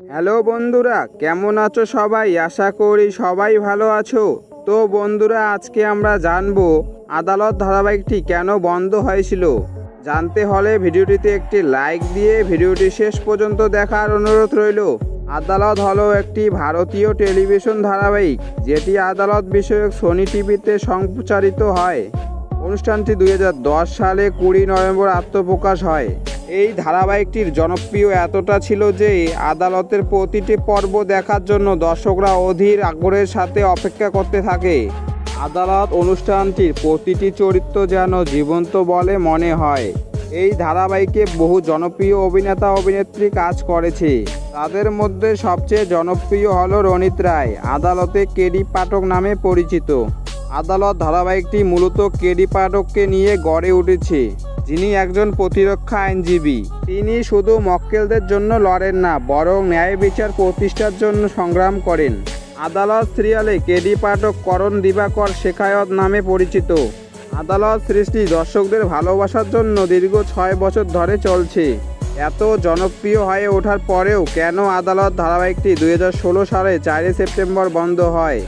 Hello বন্ধুরা, কেমন আছো সবাই? আশা করি সবাই ভালো আছো। তো বন্ধুরা, আজকে আমরা জানবো আদালত ধারাবাহিকটি কেন বন্ধ হয়েছিল। জানতে হলে ভিডিওটিতে একটি লাইক দিয়ে ভিডিওটি শেষ পর্যন্ত দেখার অনুরোধ রইল। আদালত হলো একটি ভারতীয় টেলিভিশন ধারাবাহিক, যেটি আদালত বিষয়ক সোনি টিভিতে সম্প্রচারিত হয়। অনুষ্ঠানটি 2010 সালে 20 নভেম্বর আত্মপ্রকাশ হয়। এই ধারাবাহিকটির জনপ্রিয় এতটা ছিল যে আদালতের প্রতিটি পর্ব দেখার জন্য দর্শকরা অধীর আগ্রহের সাথে অপেক্ষা করতে থাকে। আদালত অনুষ্ঠানটির প্রতিটি চরিত্র যেন জীবন্ত বলে মনে হয়। এই ধারাবাহিকে বহু জনপ্রিয় অভিনেতা অভিনেত্রী কাজ করেছে। তাদের মধ্যে সবচেয়ে জনপ্রিয় হল রণিত রায়, আদালতে কেডি পাঠক নামে পরিচিত। আদালত ধারাবাহিকটি মূলত কেডি পাঠককে নিয়ে গড়ে উঠেছে, যিনি একজন প্রতিরক্ষা আইনজীবী। তিনি শুধু মক্কেলদের জন্য লড়েন না, বরং ন্যায় বিচার প্রতিষ্ঠার জন্য সংগ্রাম করেন। আদালত সিরিয়ালে কেডি পাঠক করণ দিবাকর শেখায়ত নামে পরিচিত। আদালত সৃষ্টি দর্শকদের ভালোবাসার জন্য দীর্ঘ 6 বছর ধরে চলছে। এত জনপ্রিয় হয়ে ওঠার পরেও কেন আদালত ধারাবাহিকটি 2016 সালে 4 সেপ্টেম্বর বন্ধ হয়,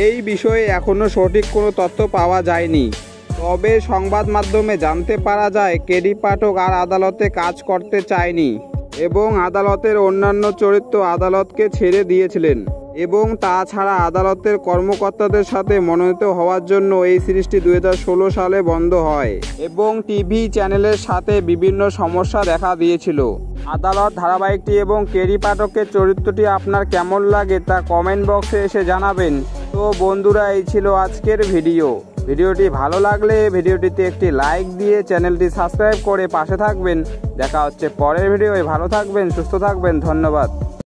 এই বিষয়ে এখনও সঠিক কোনো তথ্য পাওয়া যায়নি। তবে সংবাদ মাধ্যমে জানতে পারা যায় কেডি পাঠক আর আদালতে কাজ করতে চায়নি এবং আদালতের অন্যান্য চরিত্র আদালতকে ছেড়ে দিয়েছিলেন। এবং তাছাড়া আদালতের কর্মকর্তাদের সাথে মনোনীত হওয়ার জন্য এই সিরিজটি 2016 সালে বন্ধ হয় এবং টিভি চ্যানেলের সাথে বিভিন্ন সমস্যা দেখা দিয়েছিল। আদালত ধারাবাহিকটি এবং কেডি পাঠকের চরিত্রটি আপনার কেমন লাগে তা কমেন্ট বক্সে এসে জানাবেন। তো বন্ধুরা, এই ছিল আজকের ভিডিওটি ভালো লাগলে ভিডিওটিতে একটি লাইক দিয়ে চ্যানেলটি সাবস্ক্রাইব করে পাশে থাকবেন। দেখা হচ্ছে পরের ভিডিওয়। ভালো থাকবেন, সুস্থ থাকবেন, ধন্যবাদ।